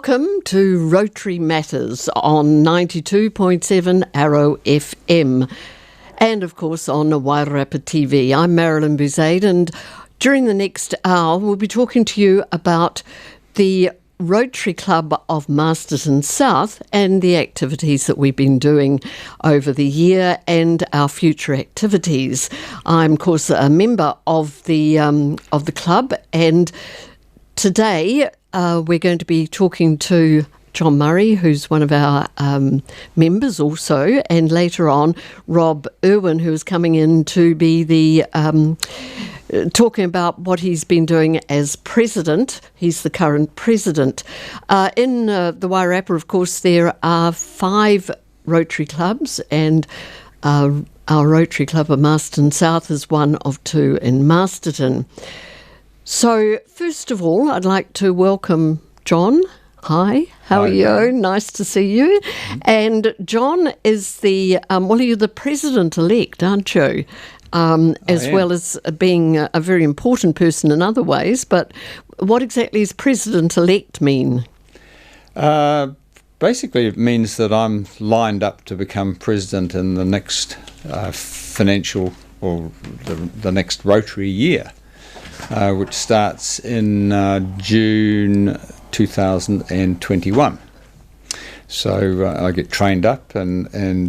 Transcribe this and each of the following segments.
Welcome to Rotary Matters on 92.7 Arrow FM and, of course, on Wairarapa TV. I'm Marilyn Donna, and during the next hour we'll be talking to you about the Rotary Club of Masterton South and the activities that we've been doing over the year and our future activities. I'm, of course, a member of the club, and today we're going to be talking to John Murray, who's one of our members also, and later on Rob Irwin, who is coming in to be the talking about what he's been doing as president. He's the current president. In the Wairarapa, of course, there are 5 Rotary clubs, and our Rotary Club of Masterton South is one of 2 in Masterton. So, first of all, I'd like to welcome John. Hi, how are you? Man. Nice to see you. And John is you're the president-elect, aren't you? As well as being a very important person in other ways. But what exactly does president-elect mean? Basically, it means that I'm lined up to become president in the next financial or the next Rotary year, which starts in June 2021. So I get trained up and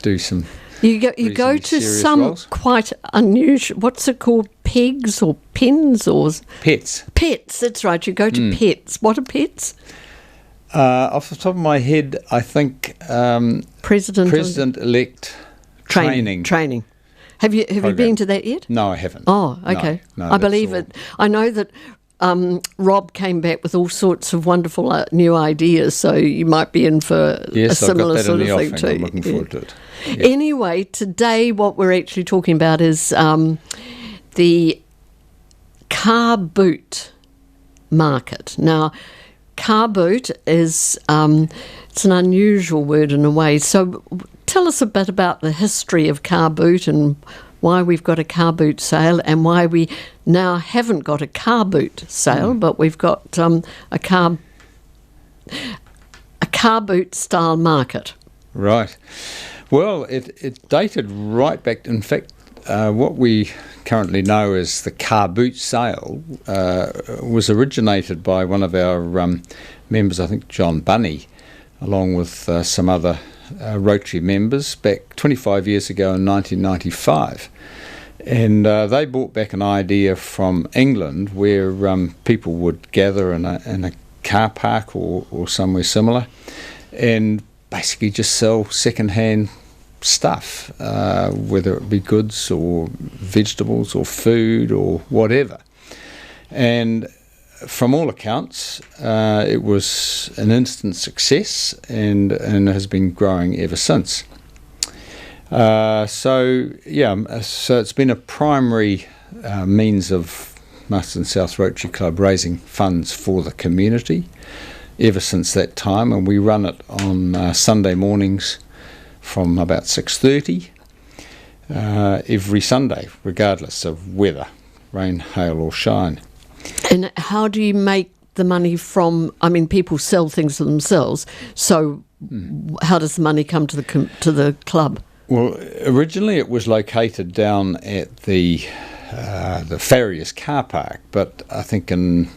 do some. You go to some roles. Quite unusual. What's it called? Pegs or pins or pets? Pets. That's right. You go to pets. What are pets? Off the top of my head, I think president-elect training. Training. Have you been to that yet? No, I haven't. Oh, okay. No, I believe it. I know that Rob came back with all sorts of wonderful new ideas, so you might be in for a similar sort of thing too. I'm looking forward to it. Yeah. Anyway, today what we're actually talking about is the car boot market. Now, car boot is it's an unusual word in a way. So tell us a bit about the history of car boot and why we've got a car boot sale and why we now haven't got a car boot sale, but we've got a car boot style market. Right. Well, it dated right back. In fact, what we currently know as the car boot sale was originated by one of our members, I think John Bunny, along with some other Rotary members back 25 years ago in 1995. And they brought back an idea from England where people would gather in a car park or somewhere similar and basically just sell second-hand stuff, whether it be goods or vegetables or food or whatever. And from all accounts, it was an instant success and has been growing ever since. So it's been a primary means of Masterton South Rotary Club raising funds for the community ever since that time, and we run it on Sunday mornings from about 6:30 every Sunday, regardless of weather, rain, hail or shine. And how do you make the money from? I mean, people sell things for themselves. So, how does the money come to the club? Well, originally it was located down at the Farriers car park, but I think when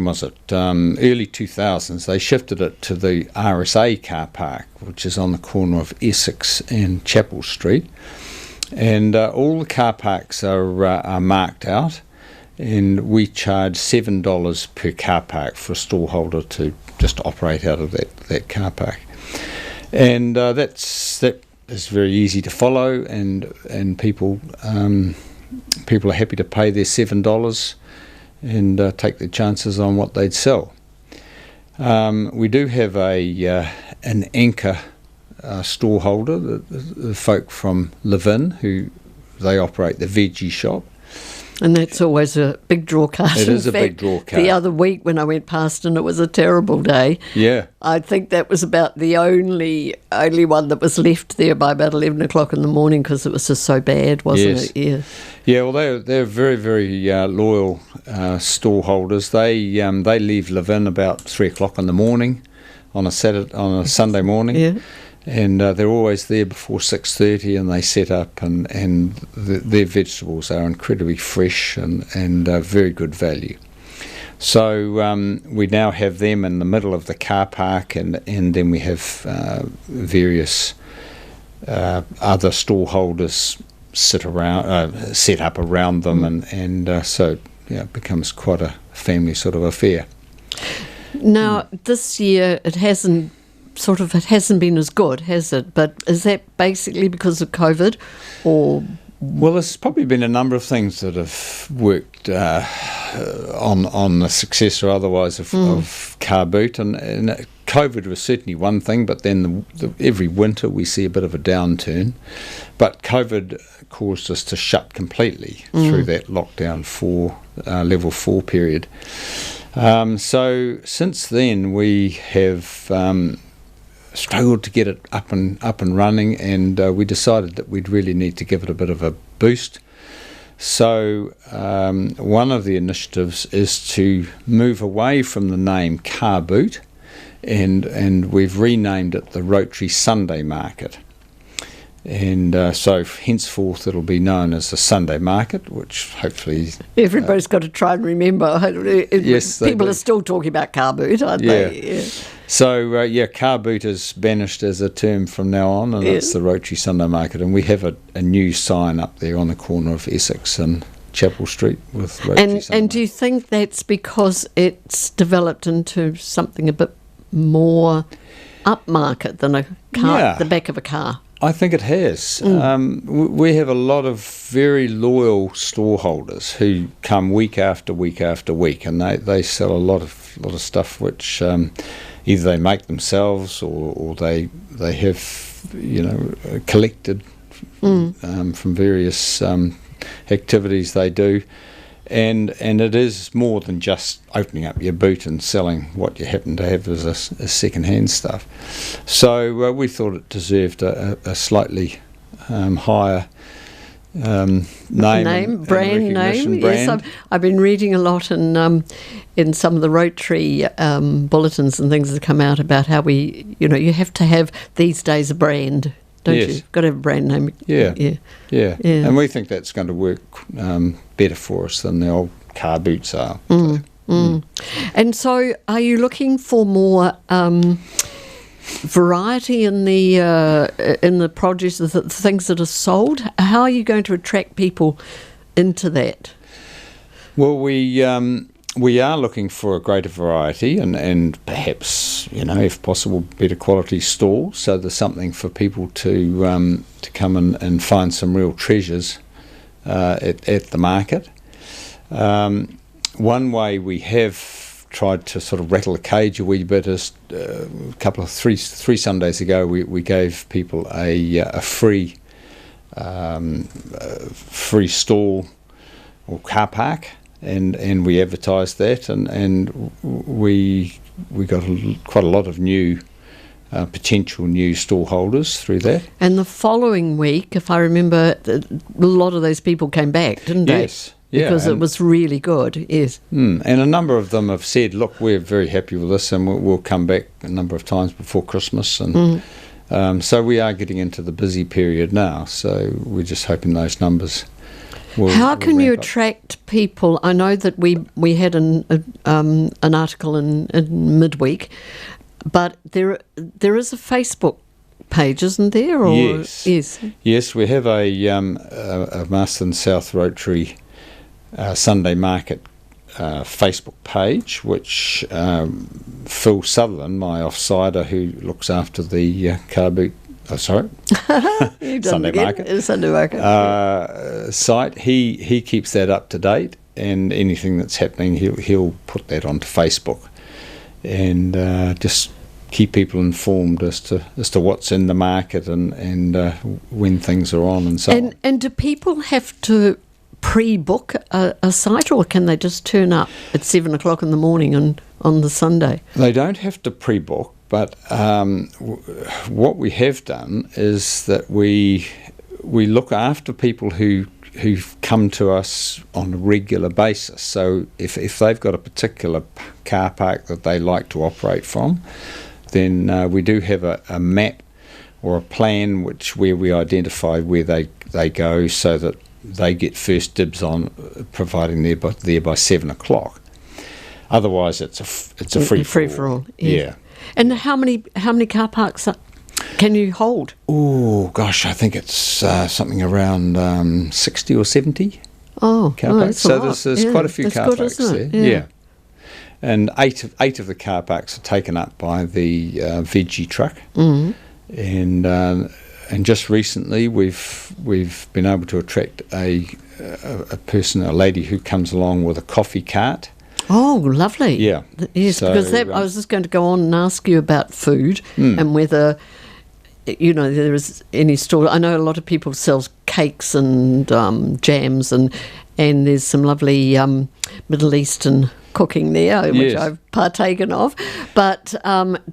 was it? Early 2000s, they shifted it to the RSA car park, which is on the corner of Essex and Chapel Street, and all the car parks are marked out. And we charge $7 per car park for a stallholder to just operate out of that car park. And that is very easy to follow, and people are happy to pay their $7 and take their chances on what they'd sell. We do have an anchor stallholder, the folk from Levin, who they operate the veggie shop. And that's always a big draw card. It is a big draw card. The other week when I went past and it was a terrible day. Yeah. I think that was about the only one that was left there by about 11 o'clock in the morning because it was just so bad, wasn't it? Yeah. Yeah, well, they're very, very loyal store holders. They leave Levin about 3 o'clock in the morning on a Sunday morning. Yeah. And they're always there before 6:30, and they set up, and their vegetables are incredibly fresh and very good value. So we now have them in the middle of the car park, and then we have various other store holders set up around them, so it becomes quite a family sort of affair. Now, this year it hasn't been as good, has it? But is that basically because of COVID, or? Well, there's probably been a number of things that have worked on the success or otherwise of Car Boot, and COVID was certainly one thing, but then every winter we see a bit of a downturn. But COVID caused us to shut completely through that lockdown level 4 period. So since then we have struggled to get it up and running, and we decided that we'd really need to give it a bit of a boost. So one of the initiatives is to move away from the name Car Boot, and we've renamed it the Rotary Sunday Market. And so henceforth it'll be known as the Sunday Market, which hopefully everybody's got to try and remember. Yes, people are still talking about Car Boot, aren't they? Yeah. So Car Boot is banished as a term from now on, and it's the Rotary Sunday Market, and we have a new sign up there on the corner of Essex and Chapel Street with Rotary Sunday. And do you think that's because it's developed into something a bit more upmarket than a car, the back of a car? I think it has. We have a lot of very loyal store holders who come week after week after week, and they sell a lot of stuff which either they make themselves or they have collected from various activities they do. And it is more than just opening up your boot and selling what you happen to have as a second-hand stuff. So we thought it deserved a slightly higher brand name. Yes, I've been reading a lot in some of the Rotary bulletins and things that come out about how you have to have these days a brand. Don't you? Got to have a brand name. Yeah. And we think that's going to work better for us than the old Car Boots are. And so are you looking for more variety in the produce, the things that are sold? How are you going to attract people into that? Well, we are looking for a greater variety and perhaps, if possible, better quality stalls, so there's something for people to come and find some real treasures at the market. One way we have tried to sort of rattle the cage a wee bit is three Sundays ago we gave people a free stall or car park. And we advertised that, and we got quite a lot of new potential new stall holders through that. And the following week, if I remember, a lot of those people came back, didn't they? Yes. Yeah, because it was really good, yes. And a number of them have said, look, we're very happy with this, and we'll come back a number of times before Christmas. And so we are getting into the busy period now, so we're just hoping those numbers How can you attract people? I know that we had an article in midweek, but there is a Facebook page, isn't there? Or Yes, we have a Marston South Rotary Sunday Market Facebook page, which Phil Sutherland, my offsider who looks after the Car Boot. Sunday Market site. He keeps that up to date, and anything that's happening, he'll put that onto Facebook, and just keep people informed as to what's in the market and when things are on and so on. And do people have to pre-book a site, or can they just turn up at 7 o'clock in the morning on the Sunday? They don't have to pre-book, but what we have done is that we look after people who've come to us on a regular basis. So if they've got a particular car park that they like to operate from, then we do have a map or a plan where we identify where they go, so that they get first dibs on providing they're there by 7 o'clock. Otherwise, it's a free for all. Yeah. And how many car parks can you hold? Oh gosh, I think it's something around 60 or 70. Oh, car parks. So there's quite a few car parks there. Yeah. And eight of the car parks are taken up by the veggie truck. Mm-hmm. And just recently we've been able to attract a lady who comes along with a coffee cart. Oh, lovely. Yeah. Yes, so, because I was just going to go on and ask you about food and whether, there is any store. I know a lot of people sell cakes and jams, and there's some lovely Middle Eastern cooking there, which I've partaken of. But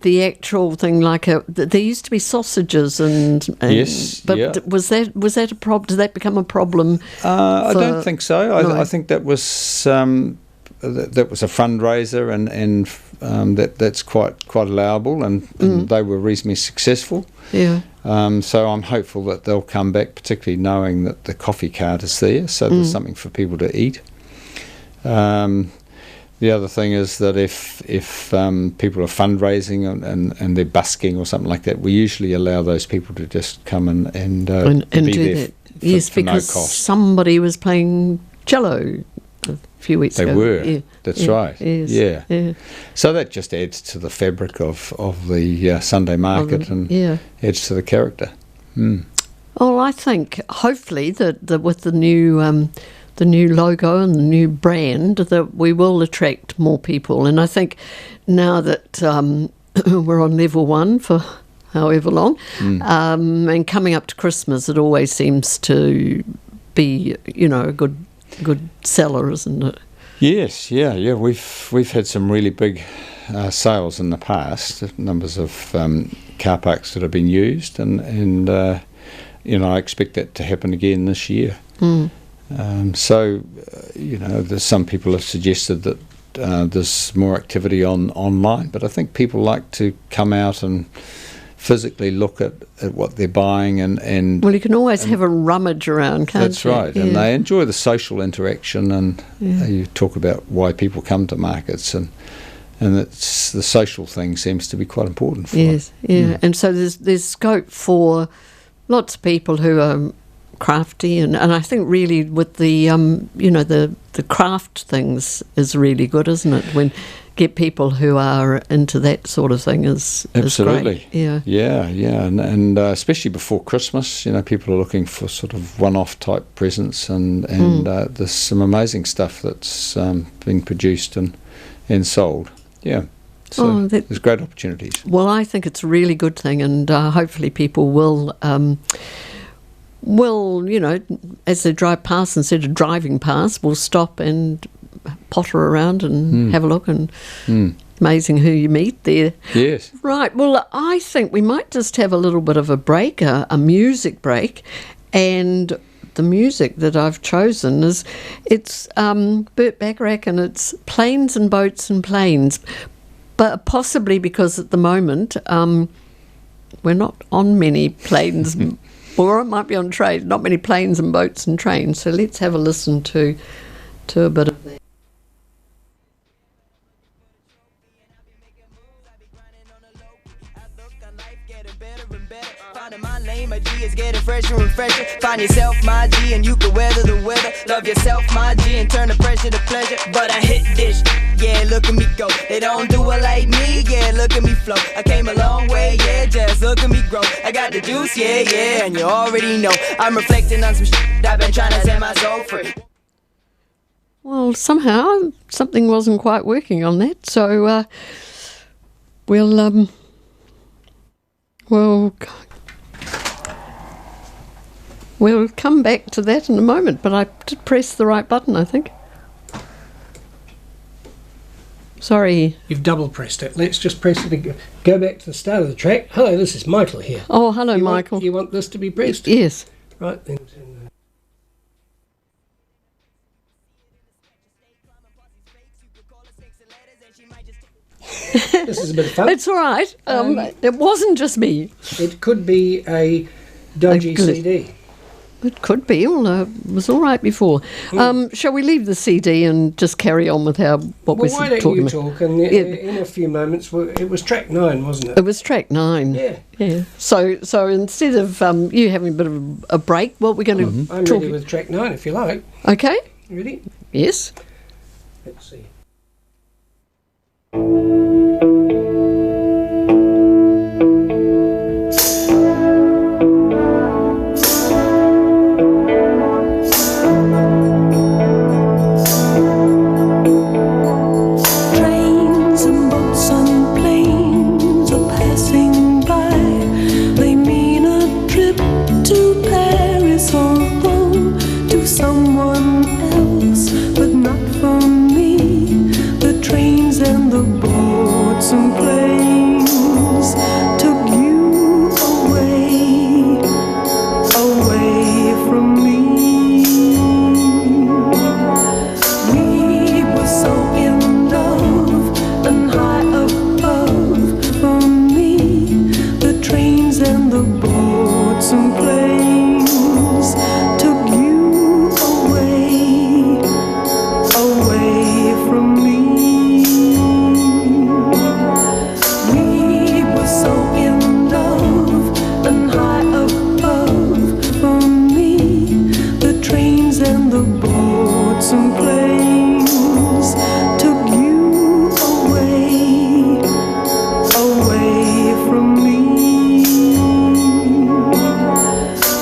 the actual thing, there used to be sausages and yes, but was that a problem? Did that become a problem? I don't think so. No. I think that was that was a fundraiser, and that's quite allowable, and they were reasonably successful. Yeah. So I'm hopeful that they'll come back, particularly knowing that the coffee cart is there, so there's something for people to eat. The other thing is that if people are fundraising and they're busking or something like that, we usually allow those people to just come and be do there that. Yes, for because no cost. Somebody was playing cello a few weeks ago. They were. Yeah. That's right. Yes. Yeah. So that just adds to the fabric of the Sunday market and adds to the character. Well, I think hopefully that with the new logo and the new brand, that we will attract more people. And I think now that we're on level 1 for however long, and coming up to Christmas, it always seems to be, a good seller, isn't it? Yes, yeah. We've had some really big sales in the past, numbers of car parks that have been used, and I expect that to happen again this year. So, there's some people have suggested that there's more activity online, but I think people like to come out and physically look at what they're buying and well, you can always have a rummage around, can't you? That's right, and they enjoy the social interaction, and you talk about why people come to markets, and it's the social thing seems to be quite important for them. Yes, and so there's scope for lots of people who are crafty, and I think really with the the craft things is really good, isn't it? When get people who are into that sort of thing is absolutely great. Yeah, and especially before Christmas, people are looking for sort of one-off type presents, and there's some amazing stuff that's being produced and sold. Yeah. So there's great opportunities. Well, I think it's a really good thing, and hopefully people will, as they drive past, instead of driving past, will stop and potter around and have a look, and amazing who you meet there. Yes. Right, well, I think we might just have a little bit of a break, a music break, and the music that I've chosen it's Burt Bacharach, and it's Planes and Boats and Planes, but possibly because at the moment we're not on many planes, or it might be on trains, not many planes and boats and trains, so let's have a listen to a bit of that. My lane, my G is getting fresher and fresher. Find yourself, my G, and you can weather the weather. Love yourself, my G, and turn the pressure to pleasure. But I hit this, yeah, look at me go. They don't do it like me, yeah, look at me flow. I came a long way, yeah, just look at me grow. I got the juice, yeah, and you already know. I'm reflecting on some shit I've been trying to set my soul free. Well, somehow something wasn't quite working on that, so We'll come back to that in a moment, but I did press the right button, I think. Sorry. You've double pressed it. Let's just press it again. Go back to the start of the track. Hello, this is Michael here. Oh, hello, Michael. You want this to be pressed? Yes. Right, then. This is a bit of fun. It's all right. It wasn't just me. It could be a dodgy CD. It could be, although it was all right before. Shall we leave the CD and just carry on with what we're why don't talking you about? talk? And in a few moments, it was track 9, wasn't it? It was track 9. Yeah. So instead of you having a bit of a break, what we're going to I'm talk... ready with track 9, if you like. Okay. Ready? Yes. Let's see. Trains and boats and planes are passing by. They mean a trip to Paris or home, to someone else, but not for me. The trains and the boats and planes took you away, away from me. We were so in love and high above. For me, the trains and the boats and planes took you away, away from me. We were so in love and high above. For me, the trains and the boats and planes took you away, away from me.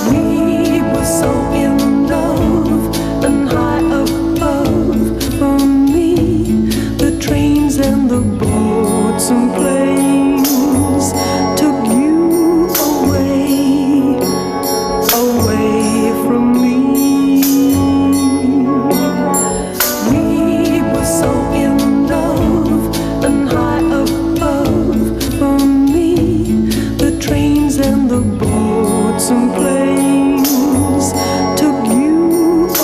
We were so in love and high above. For me, the trains and the boats and planes took you away, away from me. We were so in love and high above. For me, the trains and the boats and planes took you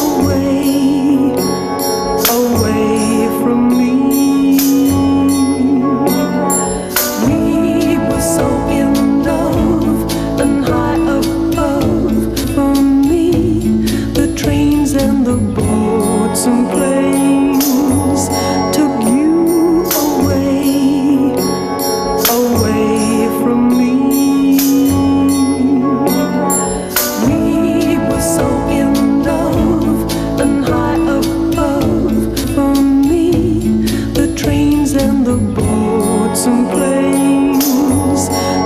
away, away from me. We were so in love and high above. For me, the trains and the boats and planes took you away, away from me. We were so in love and high above. For me, the trains and the boats and planes took you away, away from me. We were so in love and high above. For me, the trains and the boats and planes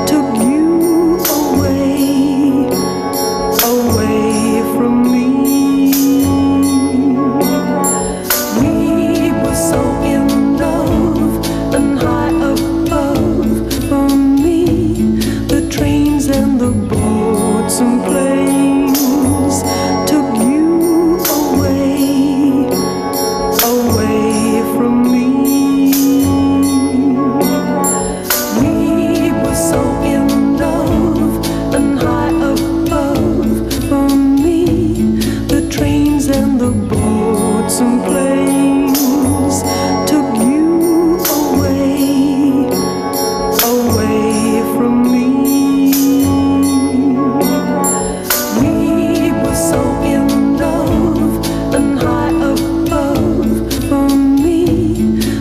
took you away, away from me. We were so in love and high above. For me, the trains and the boats and planes took you away, away from me. We were so in love and high above. For me,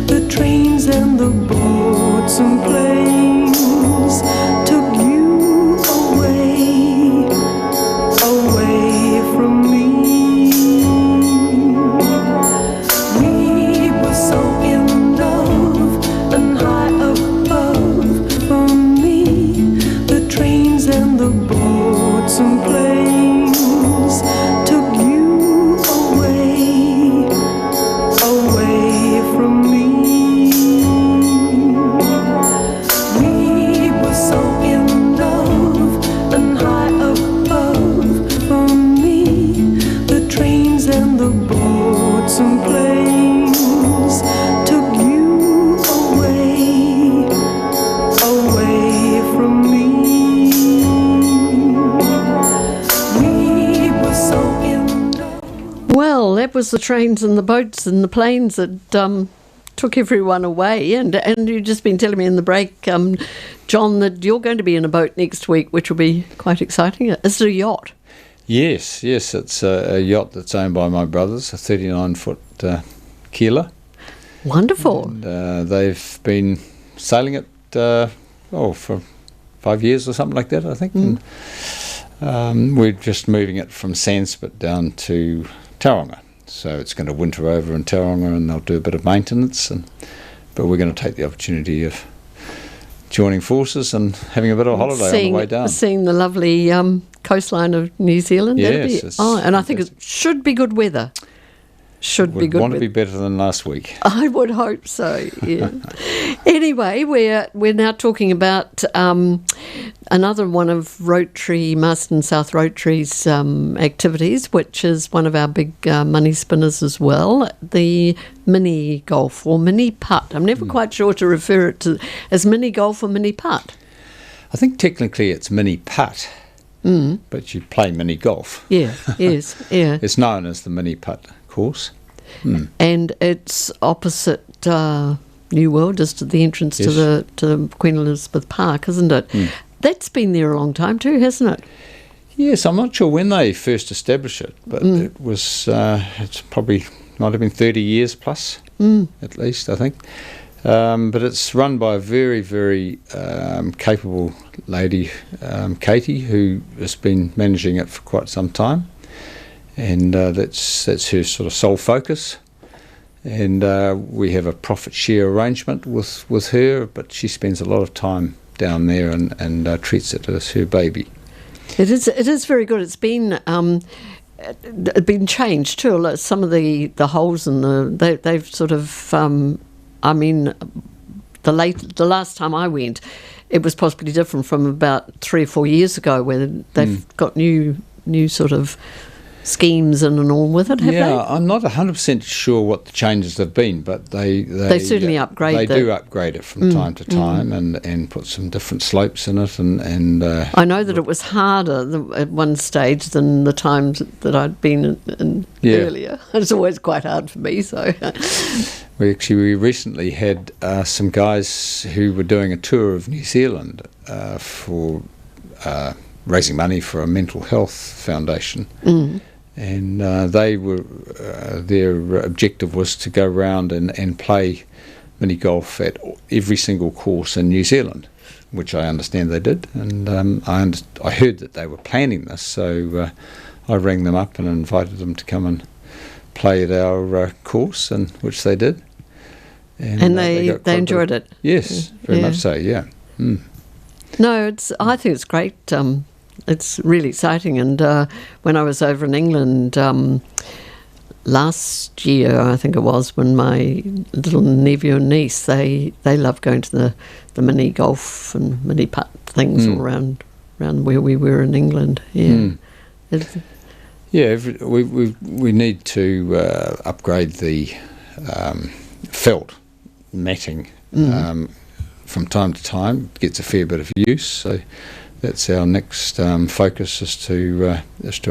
the trains and the boats and planes took you away, away from me. We were so in love and high above. For me, the trains and the boats and planes took you away, away from me. We were so in love and high above. For me, that was the trains and the boats and the planes that took everyone away. And you've just been telling me in the break, John, that you're going to be in a boat next week, which will be quite exciting. Is it a yacht? Yes, it's a yacht that's owned by my brothers, a 39-foot keeler. Wonderful. And they've been sailing it for 5 years or something like that, I think. And we're just moving it from Sandspit down to Tauranga. So it's going to winter over in Tauranga, and they'll do a bit of maintenance. But we're going to take the opportunity of joining forces and having a bit of a holiday on the way down. Seeing the lovely coastline of New Zealand. Yes. And I think it should be good weather. Would want to be better than last week. I would hope so, yeah. Anyway, we're now talking about another one of Rotary, Marsden South Rotary's activities, which is one of our big money spinners as well, the mini golf or mini putt. I'm never quite sure to refer it to as mini golf or mini putt. I think technically it's mini putt, but you play mini golf. Yeah, yes, yeah. It's known as the mini putt course. And it's opposite New World, just at the entrance to the Queen Elizabeth Park, isn't it? That's been there a long time too, hasn't it? Yes, I'm not sure when they first established it, but it was, it's probably might have been 30 years plus, at least, I think. But it's run by a very, very capable lady, Katie, who has been managing it for quite some time. And that's her sort of sole focus. And we have a profit share arrangement with her, but she spends a lot of time down there and treats it as her baby. It is very good. It's been changed too. Some of the holes in they've sort of the last time I went, it was possibly different from about 3 or 4 years ago, where they've got new sort of schemes and all with it, have they? Yeah, I'm not 100% sure what the changes have been, but they certainly upgrade it. They do upgrade it from time to time and put some different slopes in it. And I know that it was harder at one stage than the times that I'd been in earlier. It's always quite hard for me, so... We recently had some guys who were doing a tour of New Zealand for raising money for a mental health foundation. And they were their objective was to go around and play mini golf at every single course in New Zealand, which I understand they did. And I heard that they were planning this, so I rang them up and invited them to come and play at our course, and which they did. And they enjoyed it. Yes, very much so. Yeah. No, I think it's great. It's really exciting. And when I was over in England last year, I think it was, when my little nephew and niece, they love going to the mini golf and mini putt things all around where we were in England. Yeah. We need to upgrade the felt matting from time to time. It gets a fair bit of use, so that's our next focus, is to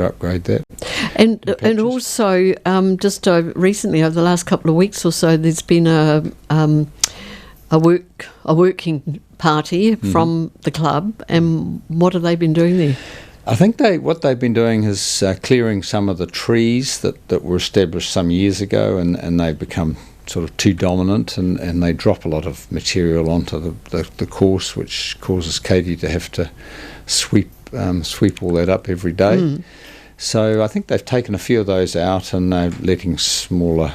upgrade that. And also, just recently, over the last couple of weeks or so, there's been a working party from the club. And what have they been doing there? I think what they've been doing is clearing some of the trees that were established some years ago, and they've become sort of too dominant, and they drop a lot of material onto the course, which causes Katie to have to sweep all that up every day. So I think they've taken a few of those out, and they're letting smaller,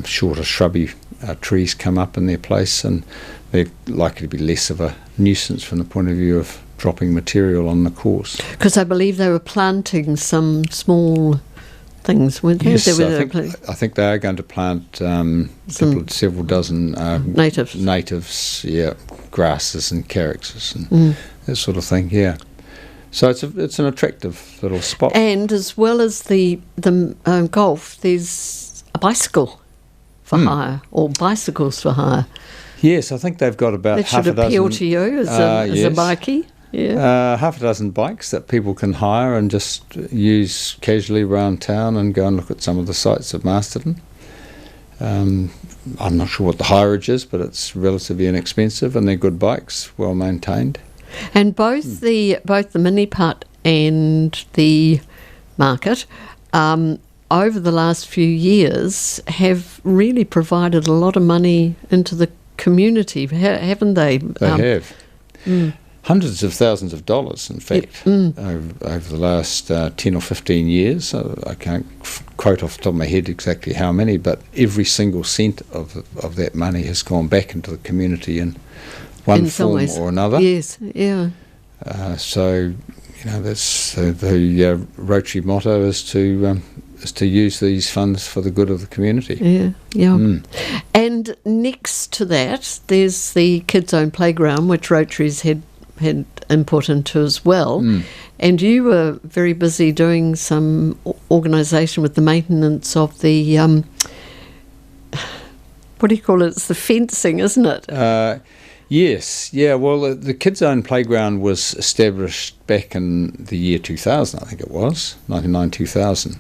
shorter shrubby trees come up in their place, and they're likely to be less of a nuisance from the point of view of dropping material on the course. Because I believe they were planting some small things, weren't they? Yes, I think they are going to plant several dozen natives, grasses and calyxes and that sort of thing. Yeah, so it's an attractive little spot. And as well as the golf, there's a bicycle for hire, or bicycles for hire. Yes, I think they've got about half a dozen. That should appeal to you as a bikie. Yeah. Half a dozen bikes that people can hire and just use casually around town and go and look at some of the sites of Masterton. I'm not sure what the hireage is, but it's relatively inexpensive, and they're good bikes, well maintained. And both the mini putt and the market, over the last few years, have really provided a lot of money into the community, haven't they? They have. Hundreds of thousands of dollars, in fact, over the last 10 or 15 years. I can't quote off the top of my head exactly how many, but every single cent of that money has gone back into the community in one form or another. Yes, yeah. So, that's the Rotary motto is to use these funds for the good of the community. Yeah, yeah. And next to that, there's the Kids Own Playground, which Rotary's had input into as well. And you were very busy doing some organisation with the maintenance of the, what do you call it? It's the fencing, isn't it? Yes, yeah. Well, the Kids Own Playground was established back in the year 2000, I think it was, 1999-2000.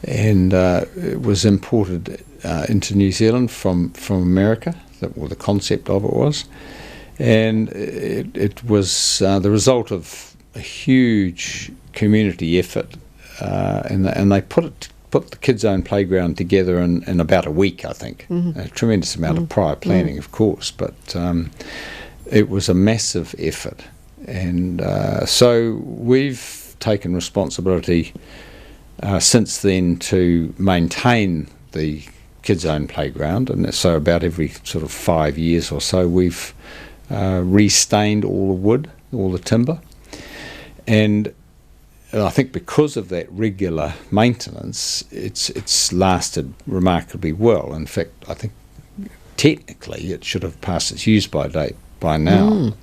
And it was imported into New Zealand from America, the concept of it was. And it was the result of a huge community effort, and they put the Kids Own Playground together in about a week, I think. A tremendous amount of prior planning, of course, but it was a massive effort. And so we've taken responsibility since then to maintain the Kids Own Playground, and so about every sort of 5 years or so we've restained all the wood, all the timber, and I think because of that regular maintenance, it's lasted remarkably well. In fact, I think technically it should have passed its use-by date by now.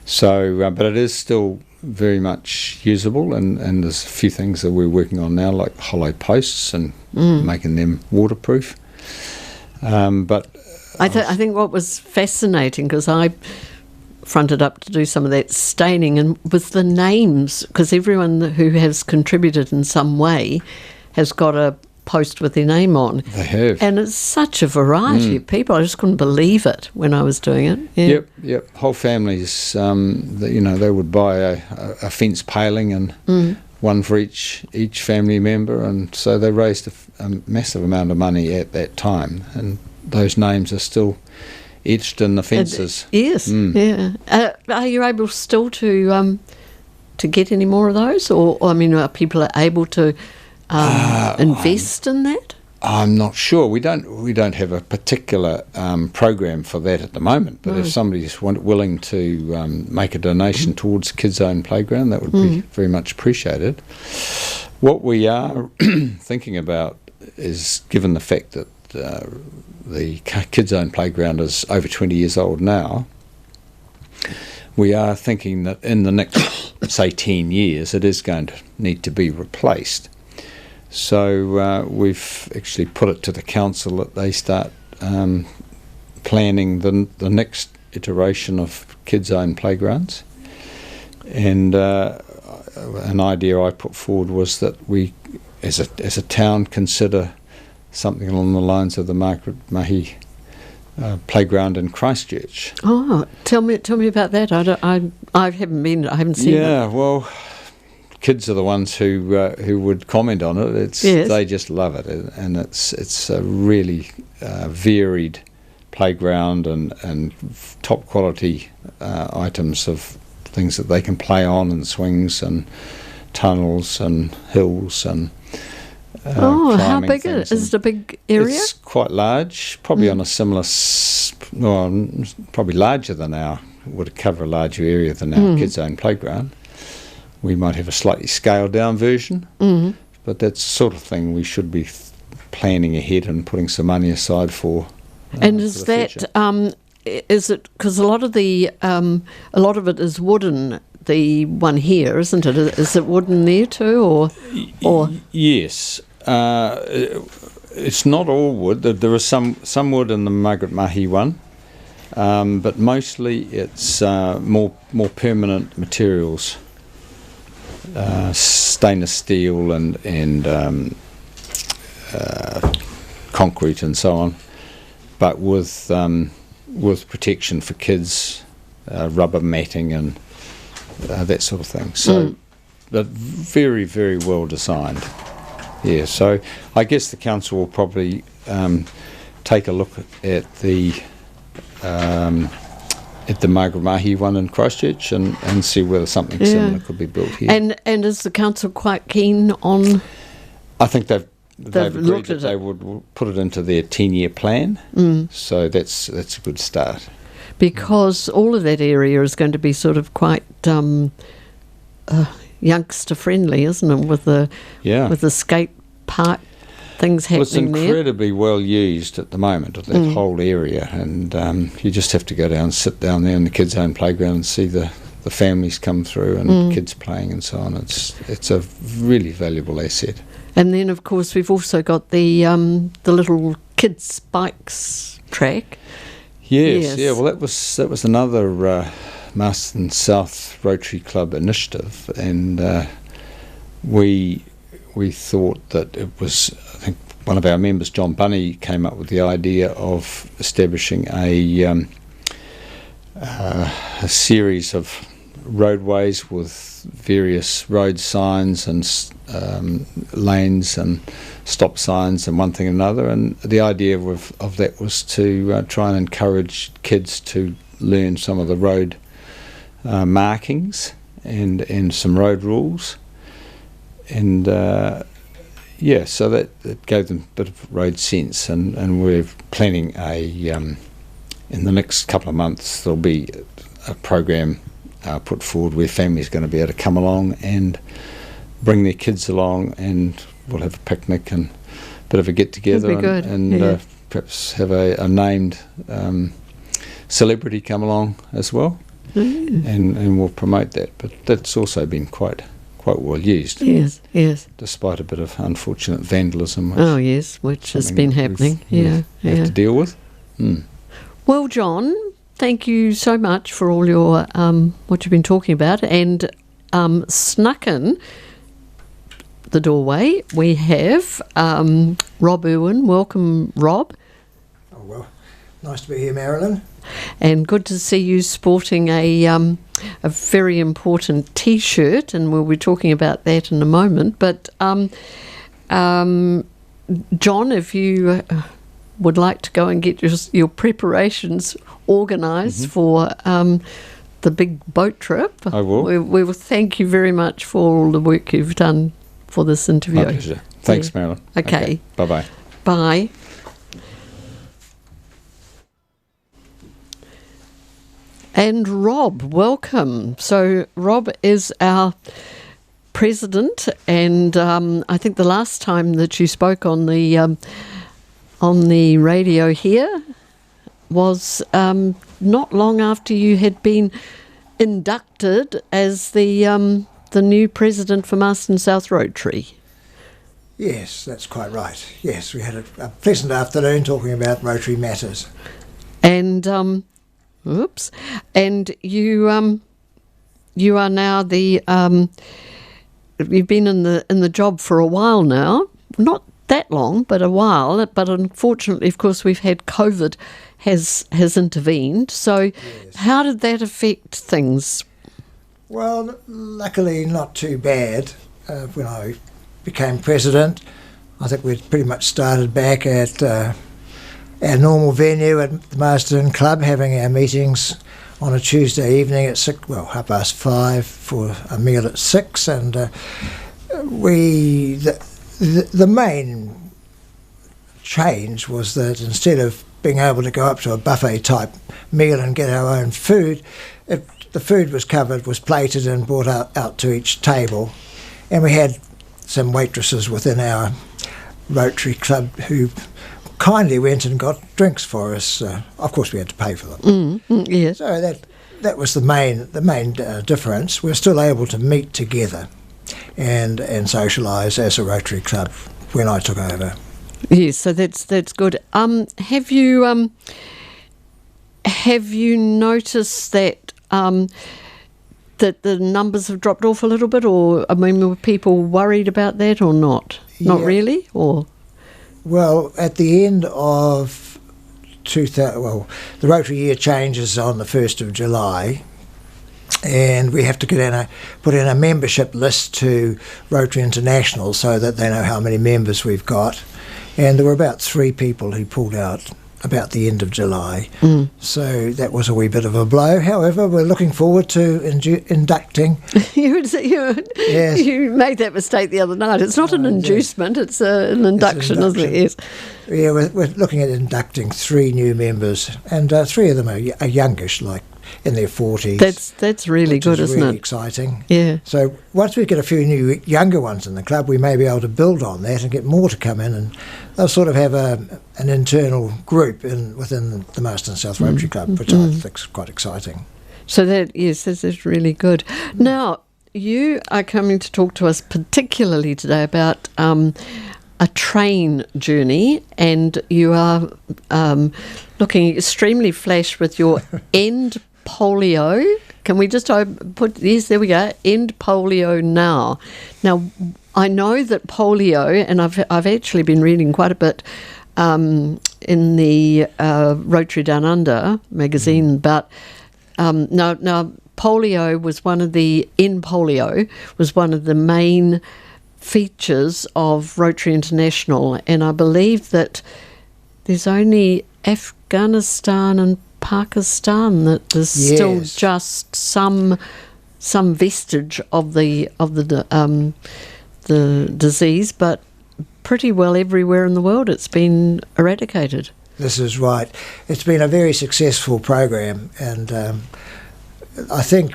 So, but it is still very much usable, and there's a few things that we're working on now, like hollow posts and making them waterproof. But I think what was fascinating, because I fronted up to do some of that staining, and with the names, because everyone who has contributed in some way has got a post with their name on. They have. And it's such a variety of people. I just couldn't believe it when I was doing it. Yeah. Yep. Whole families, they would buy a fence paling and one for each family member, and so they raised a massive amount of money at that time, and those names are still etched in the fences. Yes, yeah. Are you able still to get any more of those, or are people able to invest in that? I'm not sure. We don't have a particular program for that at the moment. But if somebody's willing to make a donation towards Kids Own Playground, that would be very much appreciated. What we are thinking about is, given the fact that the Kids Own Playground is over 20 years old now, we are thinking that in the next, say, 10 years, it is going to need to be replaced. So we've actually put it to the council that they start planning the next iteration of Kids Own Playgrounds. And an idea I put forward was that we, as a town, consider something along the lines of the Margaret Mahi playground in Christchurch. Oh, tell me about that. I haven't been. I haven't seen it. Yeah, well, kids are the ones who would comment on it. Yes. They just love it, and it's a really varied playground and top quality items of things that they can play on, and swings and tunnels and hills and. How big is it? Is it a big area? It's quite large, probably on a similar, probably larger than would cover a larger area than our Kids Own Playground. We might have a slightly scaled down version, but that's the sort of thing we should be planning ahead and putting some money aside for. And is that is it, because a lot of it is wooden? The one here, isn't it? Is it wooden there too, or? Yes, it's not all wood. There is some wood in the Margaret Mahi one, but mostly it's more permanent materials, stainless steel and concrete and so on, but with protection for kids, rubber matting and that sort of thing. So, but very, very well designed. Yeah. So I guess the council will probably take a look at the Margamahi one in Christchurch and see whether something similar could be built here. And is the council quite keen on? I think they've agreed looked that at they it. would put it into their 10-year plan. So that's a good start. Because all of that area is going to be sort of quite youngster friendly, isn't it? With the skate park things Well, it's happening there. incredibly well used at the moment, that whole area, and you just have to go down, sit down there in the kids' own playground and see the families come through and kids playing and so on. It's a really valuable asset. And then, of course, we've also got the little kids' bikes track. Yes, yeah. Well, that was another Marston South Rotary Club initiative, and we thought that it was. I think one of our members, John Bunny, came up with the idea of establishing a series of roadways with various road signs and lanes and stop signs and one thing and another, and the idea of that was to try and encourage kids to learn some of the road markings and some road rules, and so that gave them a bit of road sense, and we're planning in the next couple of months there'll be a program put forward where families are going to be able to come along and bring their kids along, and we'll have a picnic and a bit of a get-together and perhaps have a named celebrity come along as well, and we'll promote that. But that's also been quite well used. Yes. Despite a bit of unfortunate vandalism. Which has been happening. We have to deal with. Well, John, thank you so much for all your what you've been talking about, and snuck in the doorway we have Rob Irwin. Welcome, Rob. Oh, well, nice to be here, Marilyn. And good to see you sporting a very important T-shirt, and we'll be talking about that in a moment. But John, if you would like to go and get your preparations organised for the big boat trip, I will. We will thank you very much for all the work you've done for this interview. My pleasure. Thanks, Marilyn. Okay. Bye-bye. Bye. And Rob, welcome. So Rob is our president, and I think the last time that you spoke on the radio here was not long after you had been inducted as the new president for Marston South Rotary. Yes, that's quite right. Yes, we had a pleasant afternoon talking about Rotary Matters. And and you are now the you've been in the job for a while now, not that long, but a while. But unfortunately, of course, we've had COVID has intervened. So, Yes. How did that affect things? Well, luckily not too bad. When I became president, I think we'd pretty much started back at our normal venue at the Marston Club, having our meetings on a Tuesday evening at 5:30 for a meal at 6, and the main change was that instead of being able to go up to a buffet type meal and get our own food, the food was plated and brought out to each table, and we had some waitresses within our Rotary Club who kindly went and got drinks for us. Of course, we had to pay for them. Yes. So that was the main difference. We're still able to meet together and socialise as a Rotary Club when I took over. Yes, so that's good. Have you have you noticed that that the numbers have dropped off a little bit, or I mean, were people worried about that or not? Not Yeah. really, or Well, at the end of 2000, well, the Rotary year changes on the 1st of July, and we have to put in a membership list to Rotary International so that they know how many members we've got. And there were about 3 people who pulled out about the end of July. So that was a wee bit of a blow. However, we're looking forward to inducting. Yes. you made that mistake the other night. It's not an inducement; it's an induction, isn't it? Yes. Yeah, we're looking at inducting 3 new members, and 3 of them are youngish, like in their 40s. That's really good, is isn't really it? exciting. Yeah. So once we get a few new younger ones in the club, we may be able to build on that and get more to come in, and they'll sort of have an internal group within the Marston South Rotary Club, which I think is quite exciting. So this is really good. Now, you are coming to talk to us particularly today about a train journey, and you are looking extremely flash with your end polio. Can we just put, yes, there we go, end polio now. Now, I know that polio, and I've actually been reading quite a bit in the Rotary Down Under magazine about, now polio was one of the main features of Rotary International, and I believe that there's only Afghanistan and Pakistan that there's still just some vestige of the disease, but pretty well everywhere in the world it's been eradicated. This is right. It's been a very successful program, and I think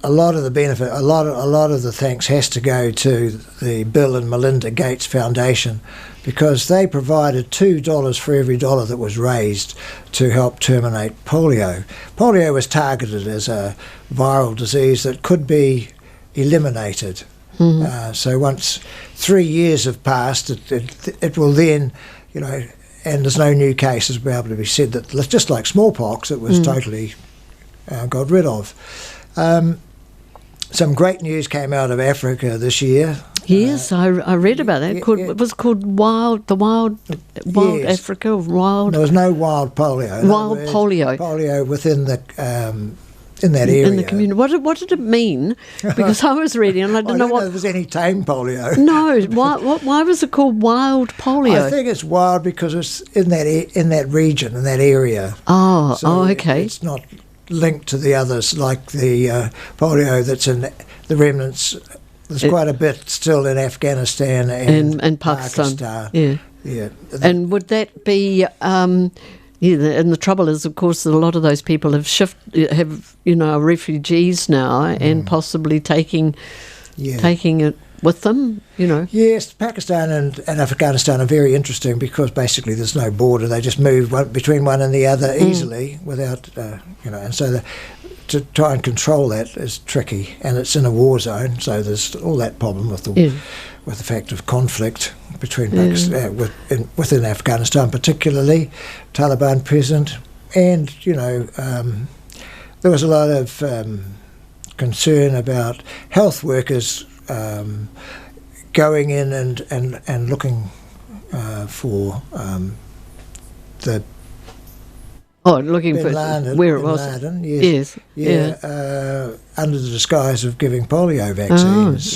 a lot of the benefit, a lot of the thanks has to go to the Bill and Melinda Gates Foundation, because they provided $2 for every dollar that was raised to help terminate polio. Polio was targeted as a viral disease that could be eliminated. So once 3 years have passed, it will then, and there's no new cases be able to be said that, just like smallpox, it was totally got rid of. Some great news came out of Africa this year. Yes, I read about that. It was called Wild Yes. Africa, or Wild. There was no wild polio. Wild polio. Polio within the in that area. In the community. What did it mean? Because I was reading and I didn't know what. There was any tame polio. No, why was it called wild polio? I think it's wild because it's in that region, in that area. Oh, So okay. It's not linked to the others, like the polio that's in the remnants. There's quite a bit still in Afghanistan and Pakistan. Yeah. And would that be? And the trouble is, of course, that a lot of those people are refugees now, and possibly taking it with them. Yes, Pakistan and Afghanistan are very interesting because basically there's no border. They just move between one and the other easily without, and so to try and control that is tricky, and it's in a war zone, so there's all that problem with the fact of conflict between Pakistan, within Afghanistan, particularly Taliban present, and there was a lot of concern about health workers going in and looking for the. Oh, looking for where it was. Laden, yes. Under the disguise of giving polio vaccines.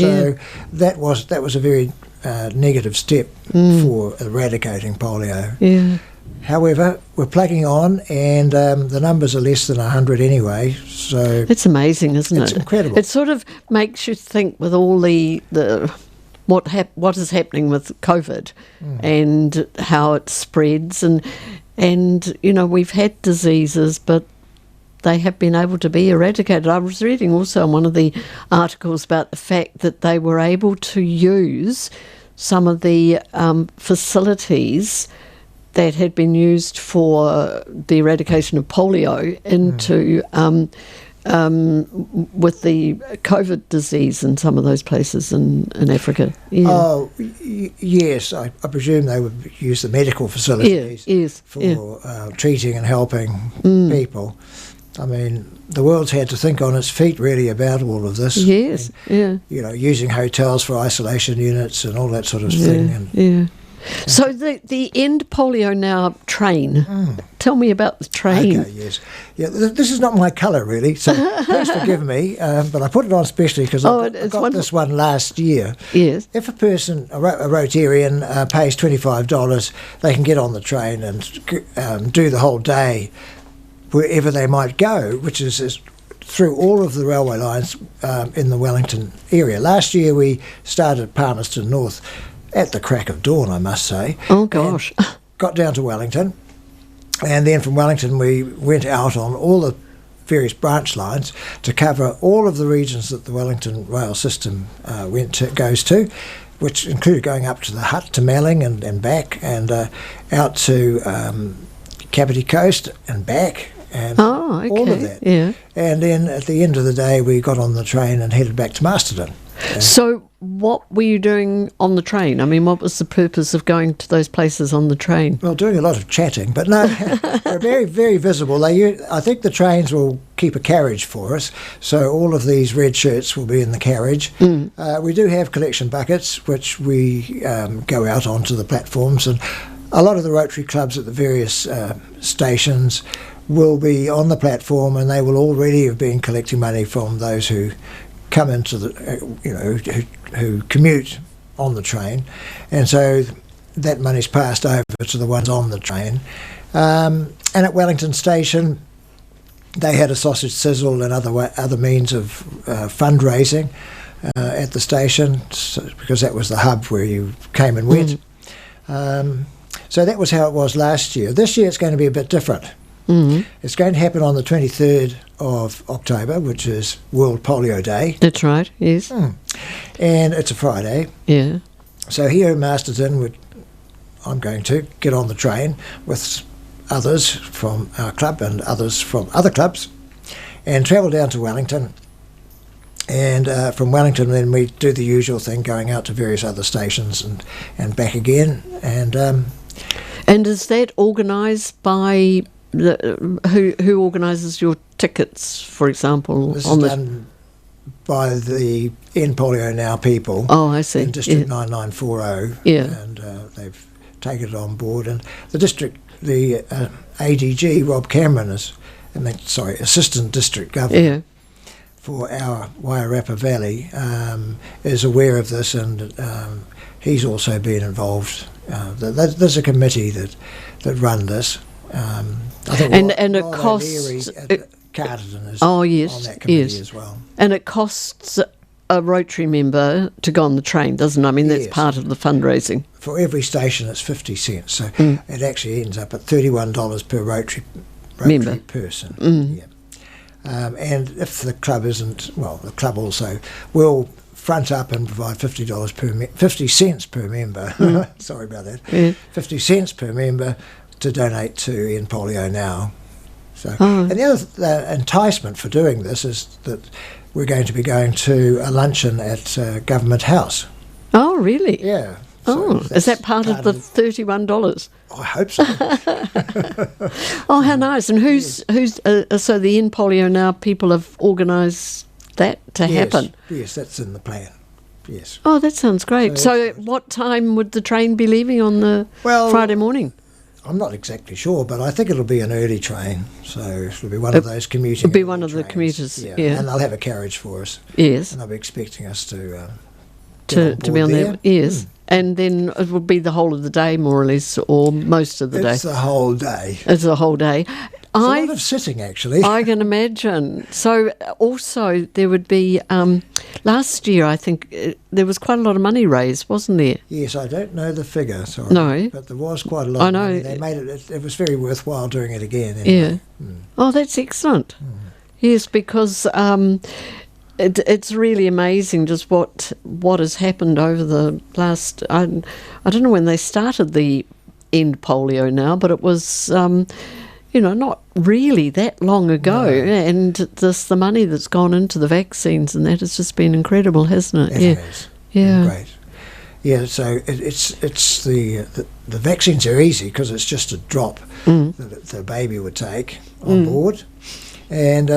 That was a very negative step for eradicating polio. Yeah. However, we're plugging on, and the numbers are less than 100 anyway. So it's amazing, isn't it? It's incredible. It sort of makes you think with all the what is happening with COVID and how it spreads, and we've had diseases, but they have been able to be eradicated. I was reading also in one of the articles about the fact that they were able to use some of the facilities that had been used for the eradication of polio into with the COVID disease in some of those places in Africa. Yeah. Oh, yes. I presume they would use the medical facilities for treating and helping people. I mean, the world's had to think on its feet really about all of this. Yes, and, using hotels for isolation units and all that sort of thing. And, So the End Polio Now train. Tell me about the train. Okay, yes. Yeah, this is not my colour really, so please forgive me, but I put it on specially because I got this one last year. Yes. If a person, a Rotarian, pays $25, they can get on the train and do the whole day wherever they might go, which is through all of the railway lines in the Wellington area. Last year we started at Palmerston North at the crack of dawn, I must say. Oh, gosh. Got down to Wellington, and then from Wellington we went out on all the various branch lines to cover all of the regions that the Wellington rail system goes to, which included going up to the Hutt to Melling and back, and out to Kapiti Coast and back, and all of that. Yeah. And then at the end of the day we got on the train and headed back to Masterton. So what were you doing on the train? I mean, what was the purpose of going to those places on the train? Well, doing a lot of chatting, but no, they're very, very visible. I think the trains will keep a carriage for us, so all of these red shirts will be in the carriage. We do have collection buckets, which we go out onto the platforms, and a lot of the Rotary clubs at the various stations will be on the platform, and they will already have been collecting money from those who come into the, who commute on the train, and so that money's passed over to the ones on the train. And at Wellington Station, they had a sausage sizzle and other means of fundraising at the station, because that was the hub where you came and went. So that was how it was last year. This year it's going to be a bit different. It's going to happen on the 23rd of October, which is World Polio Day. That's right, yes. And it's a Friday. Yeah. So here in Masterton, I'm going to get on the train with others from our club and others from other clubs and travel down to Wellington. And from Wellington then we do the usual thing, going out to various other stations and back again. And is that organised by... who organises your tickets, for example? This is done by the End Polio Now people. Oh, I see. In District 9940. Yeah. And they've taken it on board. And the district, the ADG, Rob Cameron, Assistant District Governor for our Wairarapa Valley, is aware of this, and he's also been involved. There's a committee that run this. I think and it costs. Carterton is on that committee as well. And it costs a Rotary member to go on the train, doesn't it? I mean, that's part of the fundraising. For every station, it's 50 cents, so it actually ends up at $31 per Rotary member person. And if the club isn't, the club also will front up and provide $50 cents per member. Sorry about that. 50 cents per member to donate to End Polio Now. So, and the other enticement for doing this is that we're going to be going to a luncheon at Government House. Oh, really? Yeah. So is that part of the $31? I hope so. Oh, how nice! And who's so the End Polio Now people have organised that to happen? Yes, that's in the plan. Yes. Oh, that sounds great. So what time would the train be leaving on the Friday morning? I'm not exactly sure, but I think it'll be an early train, so it'll be one of those commuting. It'll be one of the commuters, and they'll have a carriage for us. Yes, and they'll be expecting us to be on there. Yes, and then it will be the whole of the day, more or less, or most of the day. It's the whole day. It's the whole day. It's a lot of sitting, actually. I can imagine. So also there would be, last year I think there was quite a lot of money raised, wasn't there? Yes, I don't know the figure, sorry. No. But there was quite a lot of money. They made it was very worthwhile doing it again. Anyway. Yeah. Oh, that's excellent. Yes, because it's really amazing just what has happened over the last, I don't know when they started the End Polio Now, but it was... not really that long ago. No. And the money that's gone into the vaccines and that has just been incredible, hasn't it? It has. Yeah. Great. Yeah, so it's the vaccines are easy because it's just a drop that the baby would take on board, and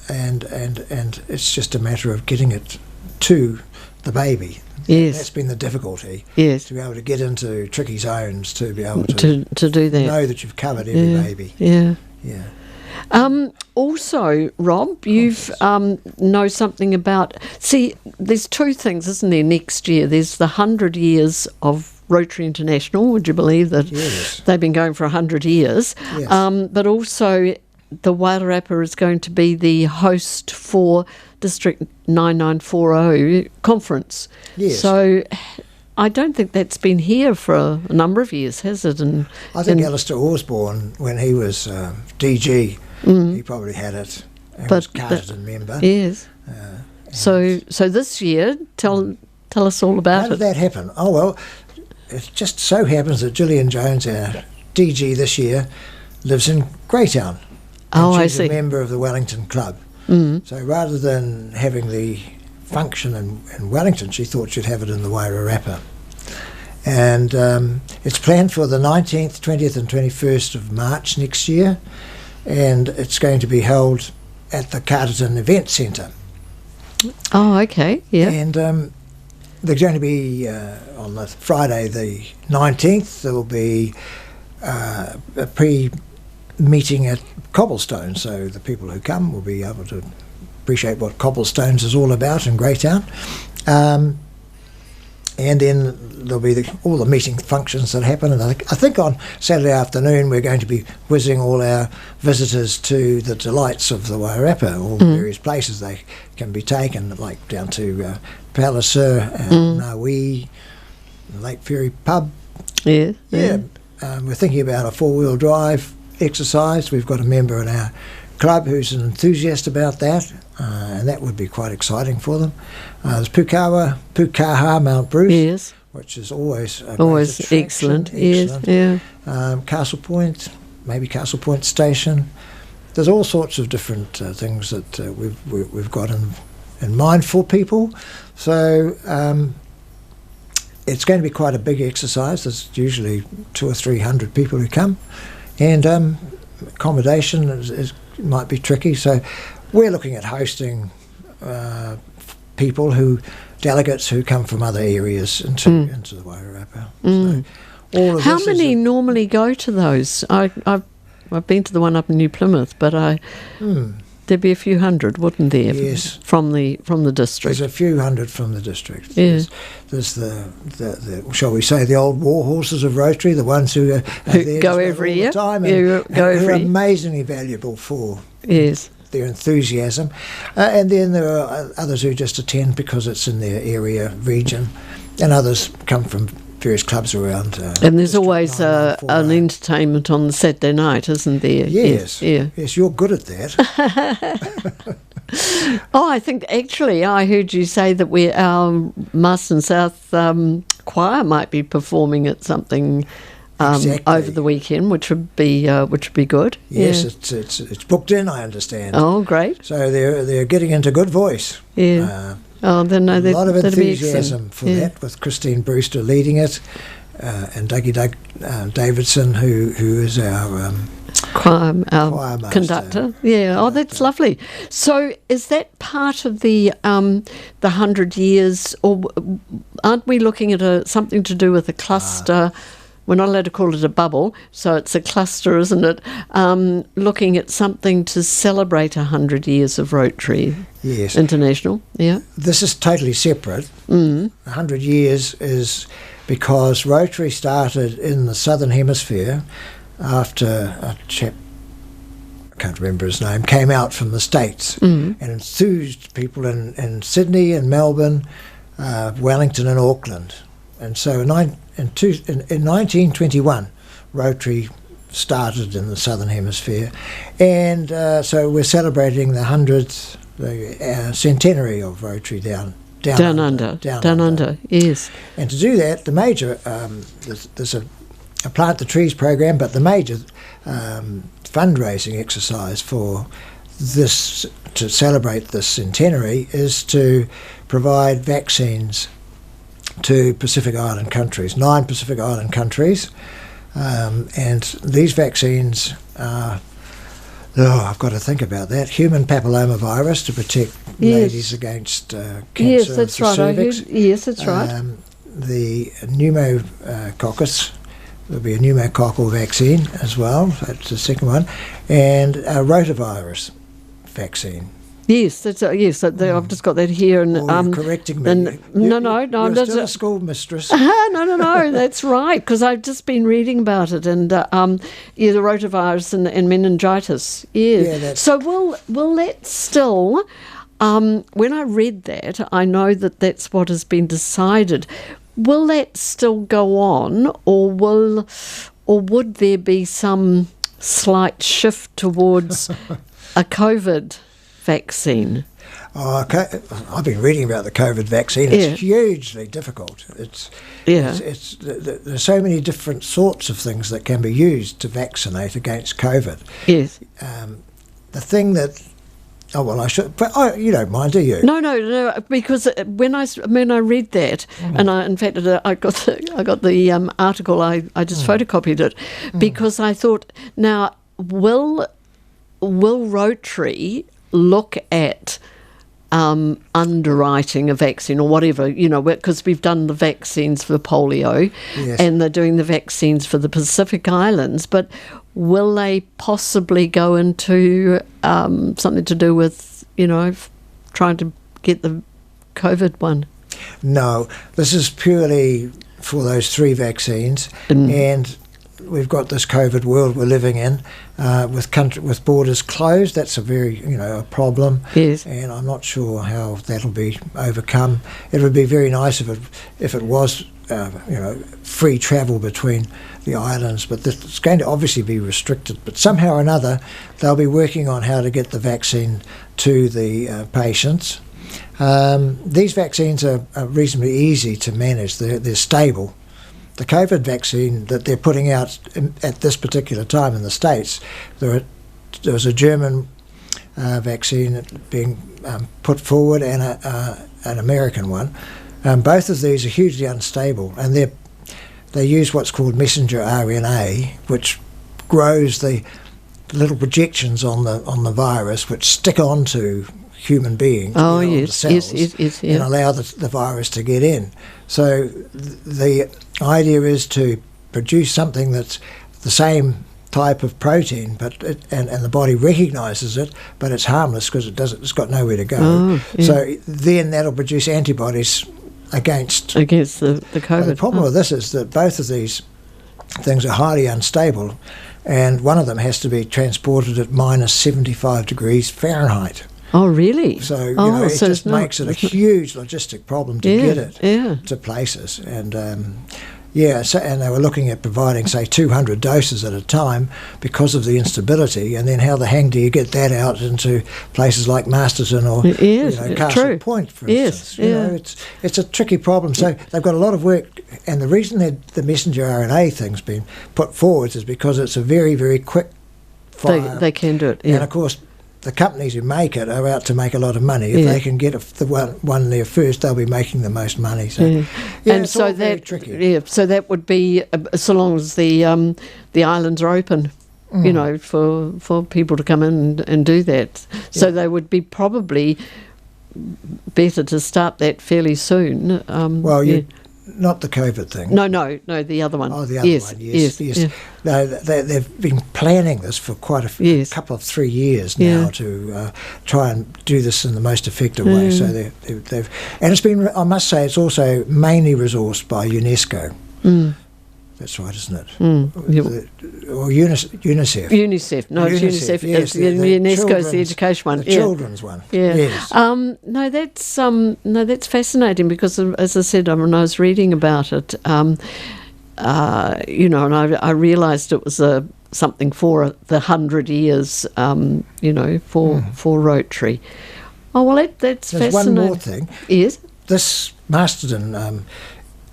it's just a matter of getting it to the baby. Yes. That's been the difficulty. Yes. To be able to get into tricky zones, to be able To do that. know that you've covered every baby. Yeah. Yeah. Also, Rob, you've know something about... See, there's two things, isn't there, next year? There's the 100 years of Rotary International. Would you believe that Yes. they've been going for 100 years? Yes. But also, the Wairarapa is going to be the host for District 9940 conference. Yes. So... I don't think that's been here for a number of years, has it? And I think Alistair Osborne, when he was DG, he probably had it. And was Carterton member. Yes. So this year, tell us all about How did it. that happen? Oh, well, it just so happens that Gillian Jones, our DG this year, lives in Greytown. Oh, and I she's see. a member of the Wellington Club. So rather than having the function in Wellington, she thought she'd have it in the Wairarapa. And it's planned for the 19th, 20th and 21st of March next year, and it's going to be held at the Carterton Event Centre. Oh, okay, yeah. And there's going to be, on the Friday the 19th, there will be a pre-meeting at Cobblestone, so the people who come will be able to appreciate what Cobblestones is all about in Greytown. And then there'll be all the meeting functions that happen. And I think on Saturday afternoon we're going to be whizzing all our visitors to the delights of the Wairarapa, all the various places they can be taken, like down to Palliser and Naui, Lake Ferry Pub. Yeah. Yeah. We're thinking about a four-wheel drive exercise. We've got a member in our club who's an enthusiast about that, and that would be quite exciting for them. There's Pukaha Mount Bruce, Yes. which is always a Always great attraction. excellent. Yes. Yeah. Castle Point, maybe Castle Point Station. There's all sorts of different things that we've got in mind for people. So it's going to be quite a big exercise. There's usually 200 or 300 people who come, and accommodation might be tricky. So we're looking at hosting delegates who come from other areas into the Wairarapa. So all of How this many normally go to those? I've been to the one up in New Plymouth, but there'd be a few hundred, wouldn't there? Yes. From the district. There's a few hundred from the district. Yeah. There's the shall we say, the old war horses of Rotary, the ones who are there go just every all year. the time, Yeah, and go who are every- amazingly valuable for Yes. their enthusiasm. And then there are others who just attend because it's in their area, region, and others come from various clubs around. And there's District always 9940. an entertainment on the Saturday night, isn't there? Yes, Yeah. yes, you're good at that. Oh, I think actually I heard you say that our Marston South choir might be performing at something Exactly. over the weekend, which would be good. Yes, Yeah. it's booked in, I understand. Oh, great. So they're getting into good voice. Yeah. Then A lot of that'd be enthusiasm excellent. for Yeah. that, with Christine Brewster leading it, and Dougie Davidson, who is our Choir choir master. conductor. Yeah. Oh, that's lovely. So, is that part of the 100 years, or aren't we looking at something to do with a cluster? We're not allowed to call it a bubble, so it's a cluster, isn't it? Looking at something to celebrate 100 years of Rotary Yes. International. Yeah. This is totally separate. 100 years is because Rotary started in the Southern Hemisphere after a chap, I can't remember his name, came out from the States and enthused people in Sydney and Melbourne, Wellington and Auckland. And so in 1921, Rotary started in the Southern Hemisphere, and so we're celebrating the 100th centenary of Rotary down under. Yes. And to do that, the major there's a Plant the Trees program, but the major fundraising exercise for this, to celebrate this centenary, is to provide vaccines to Pacific Island countries, 9 Pacific Island countries, and these vaccines are, I've got to think about that, human papillomavirus to protect ladies against cancer Yes, that's of the right. cervix. Yes, that's right. The pneumococcus, there'll be a pneumococcal vaccine as well, that's the second one, and a rotavirus vaccine. Yes, that's yes. I've just got that here, and You're correcting me. No, You're that's still a school mistress. no. That's right, because I've just been reading about it, and the rotavirus and meningitis. Yeah. So will that still? When I read that, I know that's what has been decided. Will that still go on, or would there be some slight shift towards a COVID vaccine? Okay, I've been reading about the COVID vaccine. It's hugely difficult. It's there's so many different sorts of things that can be used to vaccinate against COVID. Yes. The thing that I should, but you don't mind, do you? No. Because when I read that, and I got the article. I just photocopied it because I thought, now will Rotary look at underwriting a vaccine or whatever, because we've done the vaccines for polio, and they're doing the vaccines for the Pacific Islands, but will they possibly go into something to do with, trying to get the COVID one? No, this is purely for those 3 vaccines, and we've got this COVID world we're living in, with borders closed. That's a very a problem. Yes. And I'm not sure how that'll be overcome. It would be very nice if it was free travel between the islands, but it's going to obviously be restricted. But somehow or another, they'll be working on how to get the vaccine to the patients. These vaccines are reasonably easy to manage. They're stable. The COVID vaccine that they're putting out at this particular time in the States, there was a German vaccine being put forward and an American one. Both of these are hugely unstable, and they use what's called messenger RNA, which grows the little projections on the virus, which stick onto human beings, the cells, and allow the virus to get in. So the idea is to produce something that's the same type of protein, but and the body recognises it, but it's harmless because it's got nowhere to go. So then that'll produce antibodies against the COVID. But the problem with this is that both of these things are highly unstable, and one of them has to be transported at minus 75 degrees Fahrenheit. Oh, really? So, it just makes it a huge logistic problem to get it to places. And, and they were looking at providing, say, 200 doses at a time because of the instability, and then how the hang do you get that out into places like Masterton or Castle Point, for instance. It's a tricky problem. So they've got a lot of work, and the reason that the messenger RNA thing's been put forward is because it's a very, very quick fire. They can do it, And, of course, the companies who make it are out to make a lot of money. If they can get the one there first, they'll be making the most money. So, and it's so all very tricky. Yeah, so that would be so long as the islands are open, for people to come in and do that. So they would be probably better to start that fairly soon. Not the COVID thing. No, the other one. Oh, the other one, yes. Yeah. No, they've been planning this for quite a couple of 3 years now to try and do this in the most effective way. So they've, and it's been, I must say, it's also mainly resourced by UNESCO. That's right, isn't it? Or UNICEF. UNICEF. No, it's UNICEF. Yes, UNESCO's the education one. The children's one. Yeah. Yes. That's fascinating because, as I said, when I was reading about it, and I realised it was something for the 100 years, for Rotary. Oh well, that's There's fascinating. one more thing. Yes. This Masterton,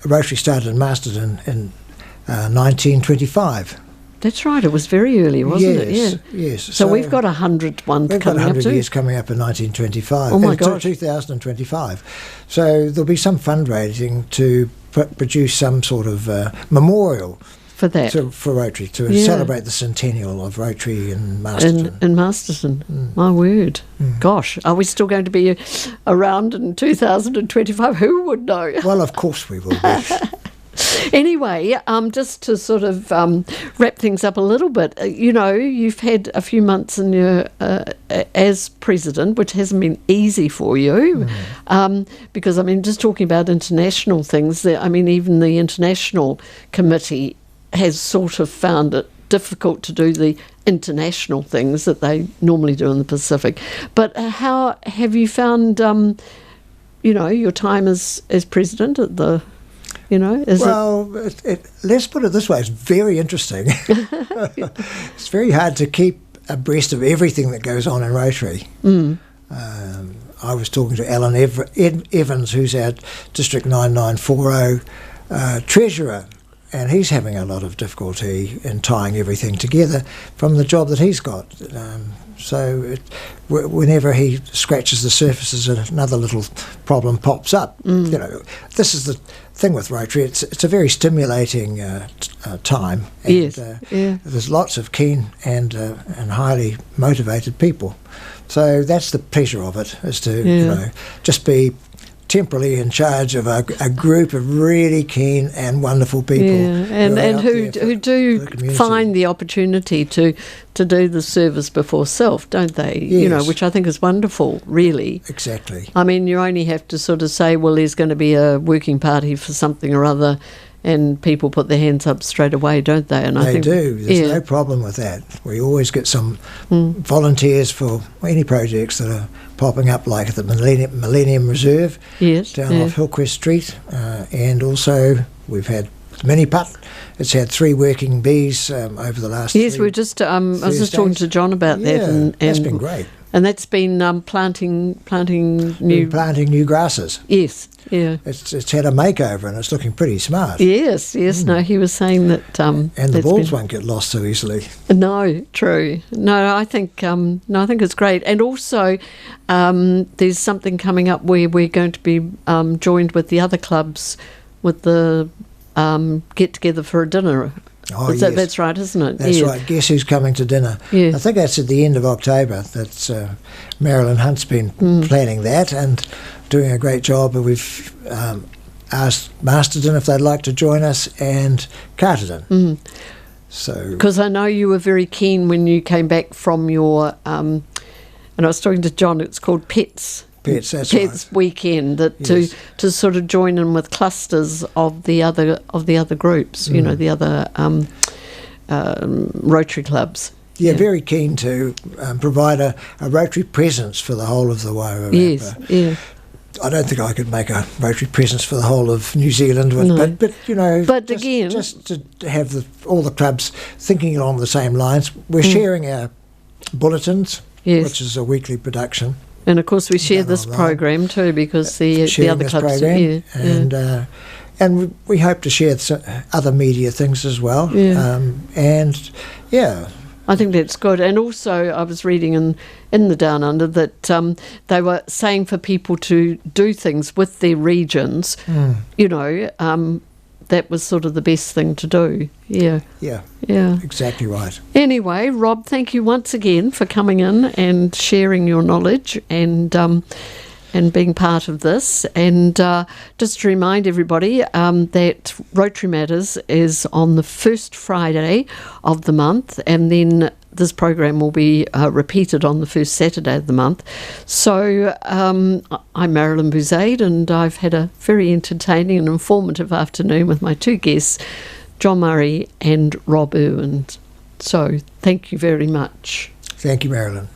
Rotary started in Masterton in 1925. That's right. It was very early, wasn't it? Yes, Yeah. yes. So we've got 100 one We've got coming up 100 too. years coming up in 1925. Oh my gosh. 2025. So there'll be some fundraising to produce some sort of memorial For that. for Rotary, to Yeah. celebrate the centennial of Rotary in Masterton. In Masterton. My word. Gosh, are we still going to be around in 2025? Who would know? Well, of course we will be. Anyway, just to sort of wrap things up a little bit, you've had a few months in your as president, which hasn't been easy for you, because, just talking about international things, even the international committee has sort of found it difficult to do the international things that they normally do in the Pacific. But how have you found, your time as president at the... let's put it this way. It's very interesting. It's very hard to keep abreast of everything that goes on in Rotary. I was talking to Alan Evans, who's our District 9940 treasurer, and he's having a lot of difficulty in tying everything together from the job that he's got. Whenever he scratches the surfaces, another little problem pops up. This is the thing with Rotary. It's a very stimulating time. And, yes. There's lots of keen and highly motivated people. So that's the pleasure of it, is to just be temporarily in charge of a group of really keen and wonderful people, who do find the opportunity to do the service before self, don't they? Yes. Which I think is wonderful, really. Exactly. You only have to sort of say, well, there's going to be a working party for something or other, and people put their hands up straight away, don't they? And I think do. There's no problem with that. We always get some volunteers for any projects that are popping up, like at the Millennium Reserve down off Hillcrest Street, and also we've had Mini Putt. It's had 3 working bees over the last. Yes, we're just. I was just talking to John about that, and that's been great. And that's been planting new grasses. Yes, yeah. It's had a makeover and it's looking pretty smart. Yes. No, he was saying that. And the balls won't get lost so easily. No, true. No, I think it's great. And also, there's something coming up where we're going to be joined with the other clubs with the get together for a dinner. Oh, yes. That's right, isn't it? That's right. Guess who's coming to dinner? Yes. I think that's at the end of October. That's Marilyn Hunt's been planning that and doing a great job. We've asked Masterton if they'd like to join us, and Carterton. So, because I know you were very keen when you came back from your, and I was talking to John. It's called Pets. That's Pets right. Weekend, that to sort of join in with clusters of the other groups, the other Rotary clubs. Yeah, very keen to provide a Rotary presence for the whole of the Wairarapa. Yes, yeah. I don't think I could make a Rotary presence for the whole of New Zealand, but just to have all the clubs thinking along the same lines. We're sharing our bulletins, which is a weekly production. And of course, we share this program too, because the other clubs do. And we hope to share other media things as well. I think that's good. And also, I was reading in the Down Under that they were saying for people to do things with their regions. That was sort of the best thing to do. Yeah. Exactly right. Anyway, Rob, thank you once again for coming in and sharing your knowledge and being part of this. And just to remind everybody that Rotary Matters is on the first Friday of the month, and then this program will be repeated on the first Saturday of the month. So I'm Marilyn Donna, and I've had a very entertaining and informative afternoon with my 2 guests, John Murray and Rob Irwin. So thank you very much. Thank you, Marilyn.